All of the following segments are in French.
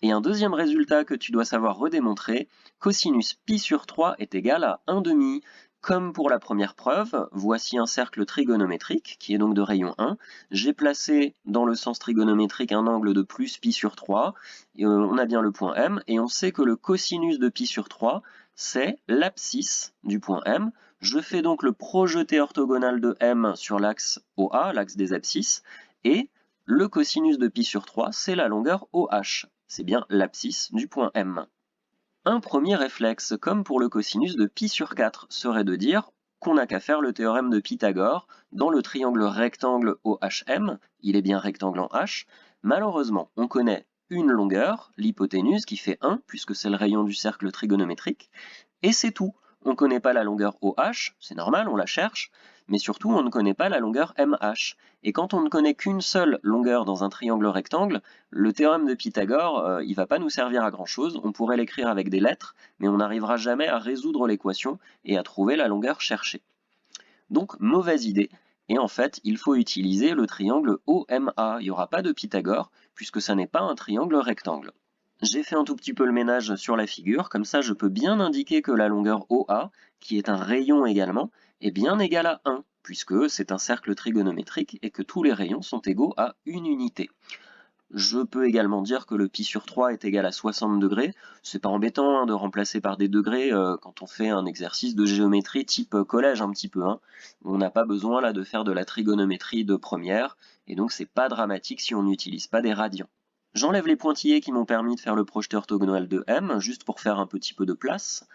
Et un deuxième résultat que tu dois savoir redémontrer, cosinus pi sur 3 est égal à 1/2. Comme pour la première preuve, voici un cercle trigonométrique, qui est donc de rayon 1. J'ai placé dans le sens trigonométrique un angle de plus pi sur 3. On a bien le point M, et on sait que le cosinus de pi sur 3, c'est l'abscisse du point M. Je fais donc le projeté orthogonal de M sur l'axe OA, l'axe des abscisses, et le cosinus de pi sur 3, c'est la longueur OH. C'est bien l'abscisse du point M. Un premier réflexe, comme pour le cosinus de pi sur 4, serait de dire qu'on n'a qu'à faire le théorème de Pythagore dans le triangle rectangle OHM, il est bien rectangle en H. Malheureusement, on connaît une longueur, l'hypoténuse, qui fait 1, puisque c'est le rayon du cercle trigonométrique, et c'est tout. On ne connaît pas la longueur OH, c'est normal, on la cherche, mais surtout on ne connaît pas la longueur MH. Et quand on ne connaît qu'une seule longueur dans un triangle rectangle, le théorème de Pythagore, il ne va pas nous servir à grand chose. On pourrait l'écrire avec des lettres, mais on n'arrivera jamais à résoudre l'équation et à trouver la longueur cherchée. Donc mauvaise idée. Et en fait, il faut utiliser le triangle OMA. Il n'y aura pas de Pythagore, puisque ça n'est pas un triangle rectangle. J'ai fait un tout petit peu le ménage sur la figure, comme ça je peux bien indiquer que la longueur OA, qui est un rayon également, est bien égale à 1, puisque c'est un cercle trigonométrique et que tous les rayons sont égaux à une unité. Je peux également dire que le pi sur 3 est égal à 60 degrés. C'est pas embêtant de remplacer par des degrés quand on fait un exercice de géométrie type collège un petit peu. On n'a pas besoin là de faire de la trigonométrie de première, et donc c'est pas dramatique si on n'utilise pas des radians. J'enlève les pointillés qui m'ont permis de faire le projeté orthogonal de M, juste pour faire un petit peu de place.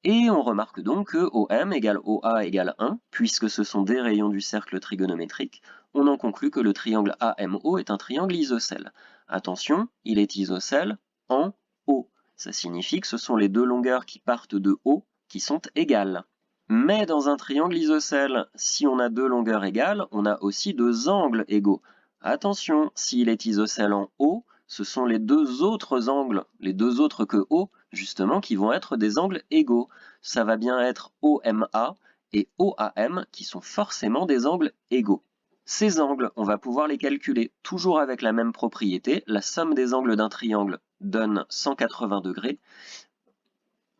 Et on remarque donc que OM égale OA égale 1, puisque ce sont des rayons du cercle trigonométrique. On en conclut que le triangle AMO est un triangle isocèle. Attention, il est isocèle en O. Ça signifie que ce sont les deux longueurs qui partent de O qui sont égales. Mais dans un triangle isocèle, si on a deux longueurs égales, on a aussi deux angles égaux. Attention, s'il est isocèle en O, ce sont les deux autres angles, les deux autres que O, justement, qui vont être des angles égaux. Ça va bien être OMA et OAM qui sont forcément des angles égaux. Ces angles, on va pouvoir les calculer toujours avec la même propriété. La somme des angles d'un triangle donne 180 degrés.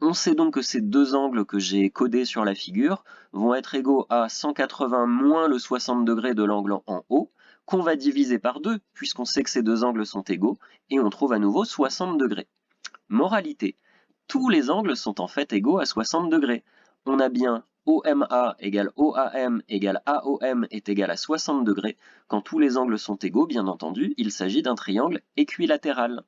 On sait donc que ces deux angles que j'ai codés sur la figure vont être égaux à 180 moins le 60 degrés de l'angle en haut, qu'on va diviser par 2, puisqu'on sait que ces deux angles sont égaux, et on trouve à nouveau 60 degrés. Moralité, tous les angles sont en fait égaux à 60 degrés. On a bien OMA égale OAM égale AOM est égal à 60 degrés. Quand tous les angles sont égaux, bien entendu, il s'agit d'un triangle équilatéral.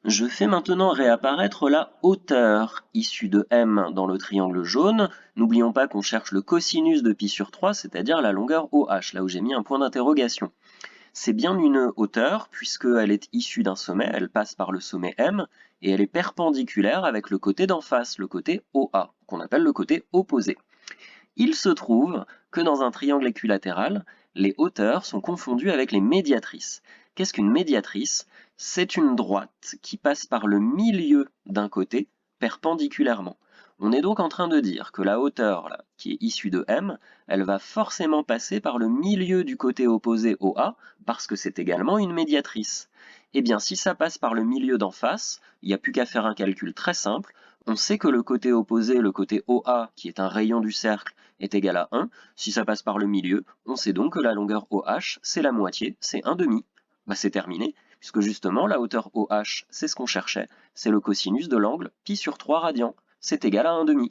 Je fais maintenant réapparaître la hauteur issue de M dans le triangle jaune. N'oublions pas qu'on cherche le cosinus de pi sur 3, c'est-à-dire la longueur OH, là où j'ai mis un point d'interrogation. C'est bien une hauteur, puisqu'elle est issue d'un sommet, elle passe par le sommet M, et elle est perpendiculaire avec le côté d'en face, le côté OA, qu'on appelle le côté opposé. Il se trouve que dans un triangle équilatéral, les hauteurs sont confondues avec les médiatrices. Qu'est-ce qu'une médiatrice? C'est une droite qui passe par le milieu d'un côté perpendiculairement. On est donc en train de dire que la hauteur là, qui est issue de M, elle va forcément passer par le milieu du côté opposé OA parce que c'est également une médiatrice. Eh bien, si ça passe par le milieu d'en face, il n'y a plus qu'à faire un calcul très simple. On sait que le côté opposé, le côté OA, qui est un rayon du cercle, est égal à 1. Si ça passe par le milieu, on sait donc que la longueur OH, c'est la moitié, c'est 1/2. C'est terminé, puisque justement la hauteur OH, c'est ce qu'on cherchait, c'est le cosinus de l'angle pi sur 3 radians. C'est égal à 1/2.